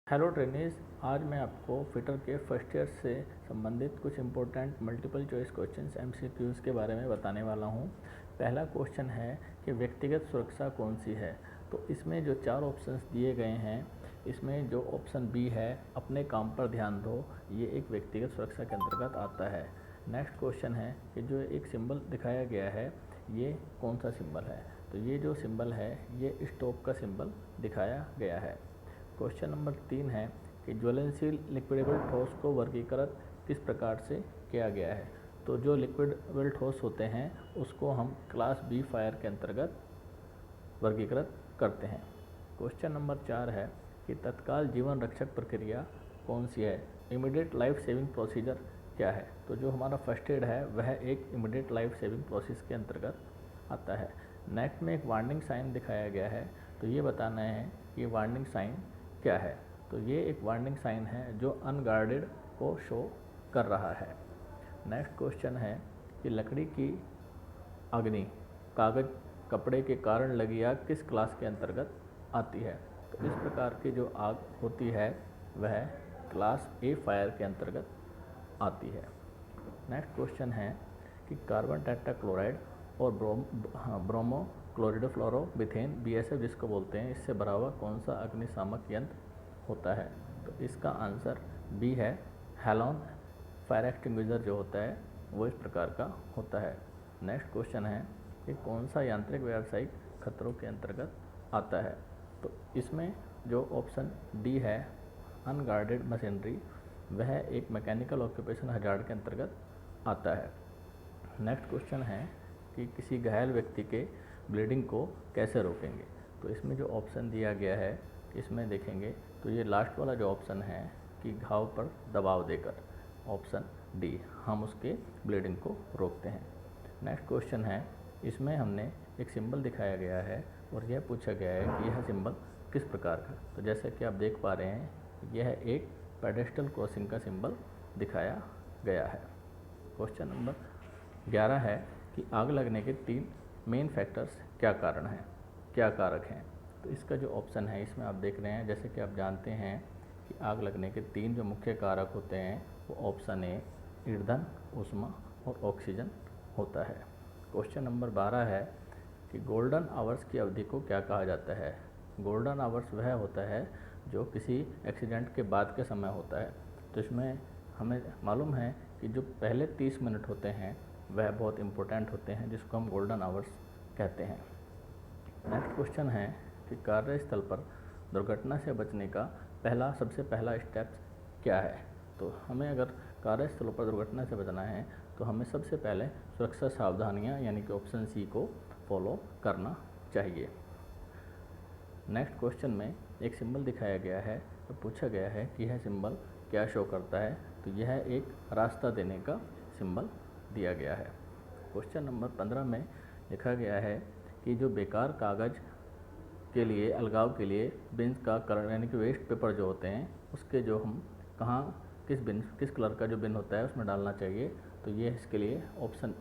Hello trainees, आज मैं आपको फिटर के फर्स्ट ईयर से संबंधित कुछ important multiple choice questions MCQs के बारे में बताने वाला हूं। पहला क्वेश्चन है कि व्यक्तिगत सुरक्षा कौन सी है। तो इसमें जो चार ऑप्शंस दिए गए हैं, इसमें जो ऑप्शन बी है अपने काम पर ध्यान दो, ये एक व्यक्तिगत सुरक्षा के अंतर्गत आता है। नेक्स्ट क्वेश्चन है कि जो एक सिंबल दिखाया गया है ये कौन सा सिंबल है। तो ये जो सिंबल है ये स्टॉप का सिंबल दिखाया गया है। क्वेश्चन नंबर 3 है कि ज्वलनशील लिक्विडेबल ठोस को वर्गीकृत किस प्रकार से किया गया है। तो जो लिक्विडेबल ठोस होते हैं उसको हम क्लास बी फायर के अंतर्गत वर्गीकृत करते हैं। क्वेश्चन नंबर 4 है कि तत्काल जीवन रक्षक प्रक्रिया कौन सी है। इमीडिएट लाइफ सेविंग प्रोसीजर क्या है। तो जो हमारा फर्स्ट एड है वह एक इमीडिएट लाइफ सेविंग प्रोसेस के अंतर्गत आता है। नेक्स्ट में एक वार्निंग साइन दिखाया गया है, तो ये बताना है कि वार्निंग साइन क्या है। तो ये एक वार्निंग साइन है जो अनगार्डेड को शो कर रहा है। नेक्स्ट क्वेश्चन है कि लकड़ी की अग्नि कागज कपड़े के कारण लगी आग किस क्लास के अंतर्गत आती है। तो इस प्रकार की जो आग होती है वह क्लास ए फायर के अंतर्गत आती है। नेक्स्ट क्वेश्चन है कि कार्बन टेट्राक्लोराइड और ब्रोमो क्लोरिडोफ्लोरोमीथेन BSF जिसको बोलते हैं, इससे भरा हुआ कौन सा अग्निशामक यंत्र होता है। तो इसका आंसर बी है हैलोन। फायर एक्सटिंग्विशर जो होता है वो इस प्रकार का होता है। नेक्स्ट क्वेश्चन है कि कौन सा यांत्रिक व्यावसायिक खतरों के अंतर्गत आता है। तो इसमें जो ऑप्शन डी है अनगार्डेड मशीनरी, वह एक मैकेनिकल ऑक्यूपेशन हजार्ड के अंतर्गत आता है। नेक्स्ट क्वेश्चन है कि किसी घायल व्यक्ति के ब्लीडिंग को कैसे रोकेंगे। तो इसमें जो ऑप्शन दिया गया है इसमें देखेंगे तो ये लास्ट वाला जो ऑप्शन है कि घाव पर दबाव देकर, ऑप्शन डी, हम उसके ब्लीडिंग को रोकते हैं। नेक्स्ट क्वेश्चन है, इसमें हमने एक सिंबल दिखाया गया है और यह पूछा गया है कि यह सिंबल किस प्रकार का। तो जैसे कि आप देख पा रहे हैं यह एक पेडेस्ट्रल क्रॉसिंग का सिंबल दिखाया गया है। क्वेश्चन नंबर 11 है कि आग लगने के 3 मेन फैक्टर्स क्या कारण हैं, क्या कारक हैं। तो इसका जो ऑप्शन है इसमें आप देख रहे हैं, जैसे कि आप जानते हैं कि आग लगने के 3 जो मुख्य कारक होते हैं वो ऑप्शन ए ईंधन, ऊष्मा और ऑक्सीजन होता है। क्वेश्चन नंबर 12 है कि गोल्डन आवर्स की अवधि को क्या कहा जाता है। गोल्डन आवर्स वह होता है जो किसी एक्सीडेंट के बाद के समय होता है। तो इसमें हमें मालूम है कि जो पहले 30 मिनट होते हैं वह बहुत इम्पोर्टेंट होते हैं, जिसको हम गोल्डन आवर्स कहते हैं। नेक्स्ट क्वेश्चन है कि कार्यस्थल पर दुर्घटना से बचने का सबसे पहला स्टेप क्या है। तो हमें अगर कार्यस्थलों पर दुर्घटना से बचना है तो हमें सबसे पहले सुरक्षा सावधानियां यानी कि ऑप्शन सी को फॉलो करना चाहिए। नेक्स्ट क्वेश्चन में एक सिंबल दिखाया गया है, तो पूछा गया है कि यह सिंबल क्या शो करता है। तो यह एक रास्ता देने का सिंबल दिया गया है। क्वेश्चन नंबर 15 में लिखा गया है कि जो बेकार कागज़ के लिए अलगाव के लिए बिन्स का कलर यानी कि वेस्ट पेपर जो होते हैं उसके जो हम किस कलर का जो बिन होता है उसमें डालना चाहिए। तो ये इसके लिए ऑप्शन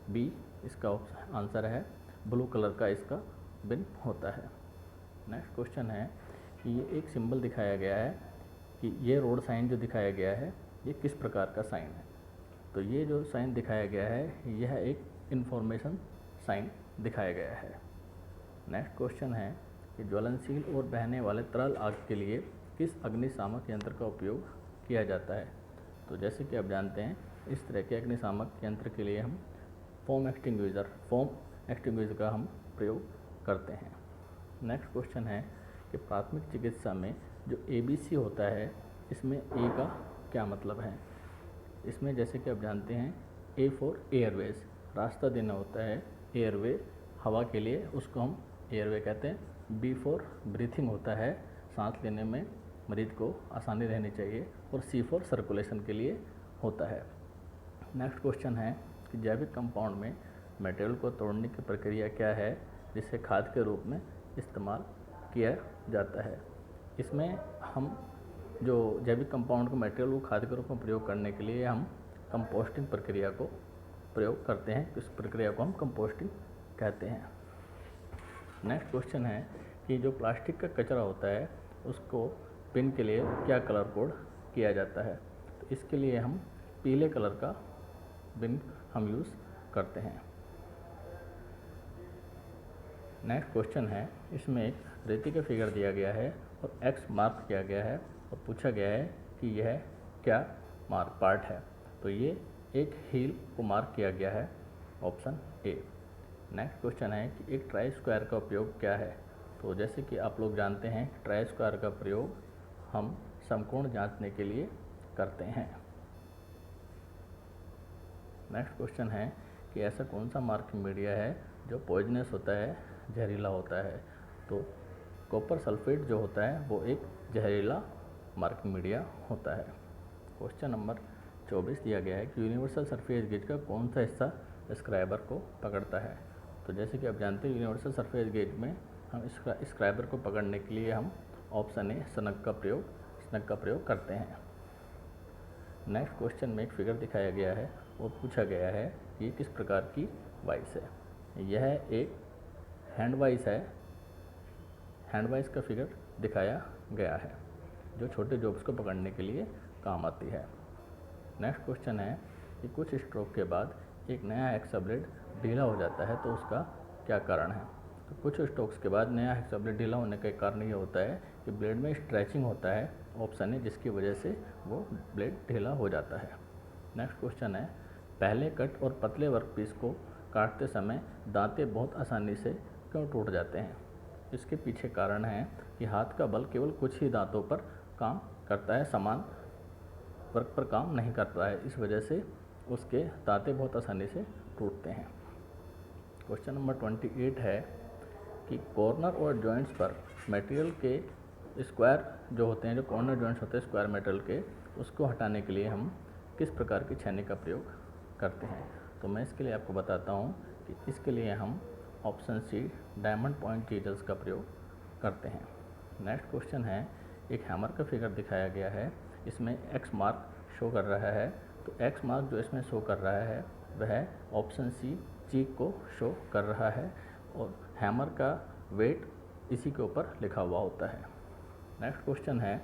बी इसका आंसर है, ब्लू कलर का इसका बिन होता है। नेक्स्ट क्वेश्चन है कि ये एक सिंबल दिखाया गया है कि ये रोड साइन जो दिखाया गया है ये किस प्रकार का साइन है। तो ये जो साइन दिखाया गया है यह एक इंफॉर्मेशन साइन दिखाया गया है। नेक्स्ट क्वेश्चन है कि ज्वलनशील और बहने वाले तरल आग के लिए किस अग्निशामक यंत्र का उपयोग किया जाता है। तो जैसे कि आप जानते हैं इस तरह के अग्निशामक यंत्र के लिए हम फोम एक्सटिंग्विशर का हम प्रयोग करते हैं। नेक्स्ट क्वेश्चन है कि प्राथमिक चिकित्सा में जो ABC होता है इसमें ए का क्या मतलब है। इसमें जैसे कि आप जानते हैं A फॉर एयरवेज, रास्ता देना होता है, एयरवे हवा के लिए उसको हम एयरवे कहते हैं। B फॉर ब्रीथिंग होता है, सांस लेने में मरीज को आसानी रहनी चाहिए। और C फॉर सर्कुलेशन के लिए होता है। नेक्स्ट क्वेश्चन है कि जैविक कंपाउंड में मटेरियल को तोड़ने की प्रक्रिया क्या है जिसे खाद के रूप में इस्तेमाल किया जाता है। इसमें हम जो जैविक कंपाउंड को मटेरियल को खाद के रूप में प्रयोग करने के लिए हम कंपोस्टिंग प्रक्रिया को प्रयोग करते हैं। इस प्रक्रिया को हम कंपोस्टिंग कहते हैं। नेक्स्ट क्वेश्चन है कि जो प्लास्टिक का कचरा होता है उसको पिन के लिए क्या कलर कोड किया जाता है? तो इसके लिए हम पीले कलर का पिन हम यूज़ करते हैं। नेक्स्ट क्वेश्चन है, इसमें एक रेती का फिगर दिया गया है और एक्स मार्क किया गया है और पूछा गया है कि यह क्या मार्क पार्ट है? तो ये एक हील को मार्क किया गया है, ऑप्शन ए। नेक्स्ट क्वेश्चन है कि एक ट्राई स्क्वायर का उपयोग क्या है? तो जैसे कि आप लोग जानते हैं, ट्राई स्क्वायर का प्रयोग हम समकोण जांचने के लिए करते हैं। नेक्स्ट क्वेश्चन है कि ऐसा कौन सा मार्किंग मीडिया है जो पॉइजनस होता है, जहरीला होता है? तो कॉपर सल्फेट जो होता है वो एक जहरीला मार्किंग मीडिया होता है। क्वेश्चन नंबर 24 दिया गया है कि यूनिवर्सल सरफेस गेज का कौन सा हिस्सा स्क्राइबर को पकड़ता है? तो जैसे कि आप जानते हैं, यूनिवर्सल सरफेस गेज में हम स्क्राइबर को पकड़ने के लिए हम ऑप्शन ए स्नग का प्रयोग करते हैं। नेक्स्ट क्वेश्चन में एक फिगर दिखाया गया है और पूछा गया है कि ये किस प्रकार की वाइस है? यह एक हैंड वाइस है। हैंड वाइस का फिगर दिखाया गया है जो छोटे जॉब्स को पकड़ने के लिए काम आती है। नेक्स्ट क्वेश्चन है कि कुछ स्ट्रोक के बाद एक नया हेक्सा ब्लेड ढीला हो जाता है, तो उसका क्या कारण है? तो कुछ स्ट्रोक्स के बाद नया हेक्सा ब्लेड ढीला होने का कारण ये होता है कि ब्लेड में स्ट्रेचिंग होता है, ऑप्शन है, जिसकी वजह से वो ब्लेड ढीला हो जाता है। नेक्स्ट क्वेश्चन है, पहले कट और पतले वर्कपीस को काटते समय दांते बहुत आसानी से क्यों टूट जाते हैं? इसके पीछे कारण है कि हाथ का बल केवल कुछ ही दांतों पर काम करता है, समान वर्क पर काम नहीं करता है, इस वजह से उसके दांते बहुत आसानी से टूटते हैं। क्वेश्चन नंबर 28 है कि कॉर्नर और जॉइंट्स पर मटेरियल के स्क्वायर जो होते हैं, जो कॉर्नर जॉइंट्स होते हैं स्क्वायर मेटल के, उसको हटाने के लिए हम किस प्रकार की छेनी का प्रयोग करते हैं? तो मैं इसके लिए आपको बताता हूँ कि इसके लिए हम ऑप्शन सी डायमंड पॉइंट चीजल्स का प्रयोग करते हैं। नेक्स्ट क्वेश्चन है, एक हैमर का फिगर दिखाया गया है, इसमें एक्स मार्क शो कर रहा है। तो एक्स मार्क जो इसमें शो कर रहा है वह ऑप्शन सी चीक को शो कर रहा है और हैमर का वेट इसी के ऊपर लिखा हुआ होता है। नेक्स्ट क्वेश्चन है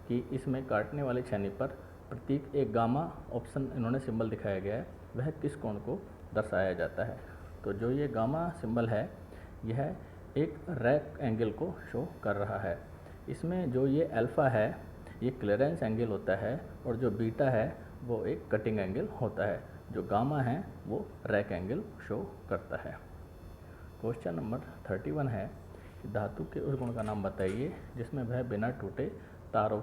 कि इसमें काटने वाली छेनी पर प्रतीक एक गामा ऑप्शन इन्होंने सिंबल दिखाया गया है, वह किस कोण को दर्शाया जाता है? तो जो ये गामा सिंबल है यह एक रैक एंगल को शो कर रहा है। इसमें जो ये अल्फ़ा है ये क्लियरेंस एंगल होता है और जो बीटा है वो एक कटिंग एंगल होता है। जो गामा है वो रैक एंगल शो करता है। क्वेश्चन नंबर 31 है कि धातु के उस गुण का नाम बताइए जिसमें वह बिना टूटे तारों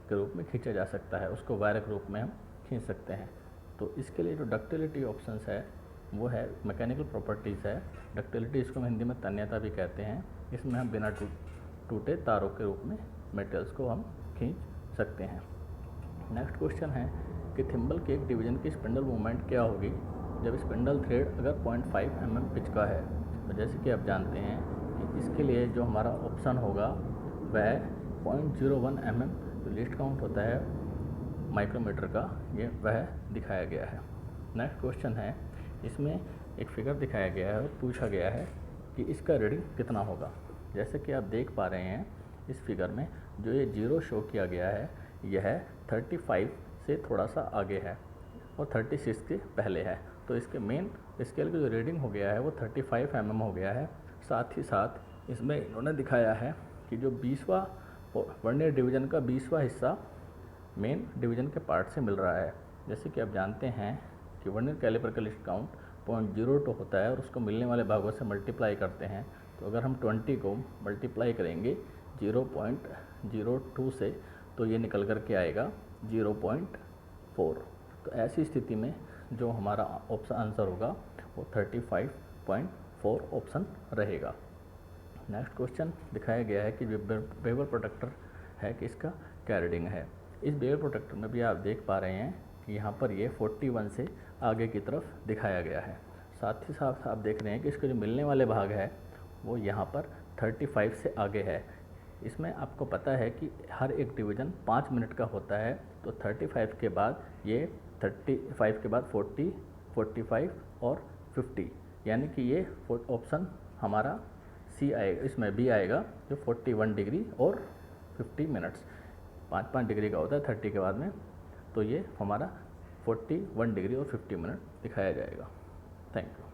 के रूप में खींचा जा सकता है, उसको वायर के रूप में हम खींच सकते हैं। तो इसके लिए जो डक्टिलिटी ऑप्शंस है वो है मैकेनिकल प्रॉपर्टीज़ है। डक्टिलिटी इसको हम हिंदी में तन्यता भी कहते हैं। इसमें हम बिना टूटे तारों के रूप में मेटल्स को हम खींच सकते हैं। नेक्स्ट क्वेश्चन है कि थिम्बल के एक डिवीजन की स्पिंडल मूवमेंट क्या होगी जब स्पिंडल थ्रेड अगर 0.5 mm पिच का है? तो जैसे कि आप जानते हैं कि इसके लिए जो हमारा ऑप्शन होगा वह 0.01 mm जो लीस्ट काउंट होता है माइक्रोमीटर का, ये वह दिखाया गया है। नेक्स्ट क्वेश्चन है, इसमें एक फिगर दिखाया गया है और पूछा गया है कि इसका रीडिंग कितना होगा। जैसे कि आप देख पा रहे हैं इस फिगर में जो ये 0 शो किया गया है यह 35 से थोड़ा सा आगे है और 36 के पहले है। तो इसके मेन स्केल का जो रीडिंग हो गया है वो 35 mm हो गया है। साथ ही साथ इसमें इन्होंने दिखाया है कि जो 20वां वर्नियर डिवीज़न का 20वां हिस्सा मेन डिवीज़न के पार्ट से मिल रहा है। जैसे कि आप जानते हैं कि वर्नियर कैलिपर का लिस्ट काउंट 0.02 होता है और उसको मिलने वाले भागों से मल्टीप्लाई करते हैं। तो अगर हम 20 को मल्टीप्लाई करेंगे 0.02 से तो ये निकल कर के आएगा 0.4। तो ऐसी स्थिति में जो हमारा ऑप्शन आंसर होगा वो 35.4 ऑप्शन रहेगा। नेक्स्ट क्वेश्चन दिखाया गया है कि बेवल प्रोटेक्टर है कि इसका क्या रीडिंग है। इस बेवल प्रोटेक्टर में भी आप देख पा रहे हैं कि यहाँ पर ये 41 से आगे की तरफ दिखाया गया है। साथ ही साथ आप देख रहे हैं कि इसके जो मिलने वाले भाग है वो यहाँ पर 35 से आगे है। इसमें आपको पता है कि हर एक डिवीज़न 5 मिनट का होता है, तो 35 के बाद ये 35 के बाद 40, 45 और 50, यानी कि ये ऑप्शन हमारा सी आएगा, इसमें बी आएगा जो 41 डिग्री और 50 मिनट्स। 5-5 डिग्री का होता है 30 के बाद में, तो ये हमारा 41 डिग्री और 50 मिनट दिखाया जाएगा। Thank you.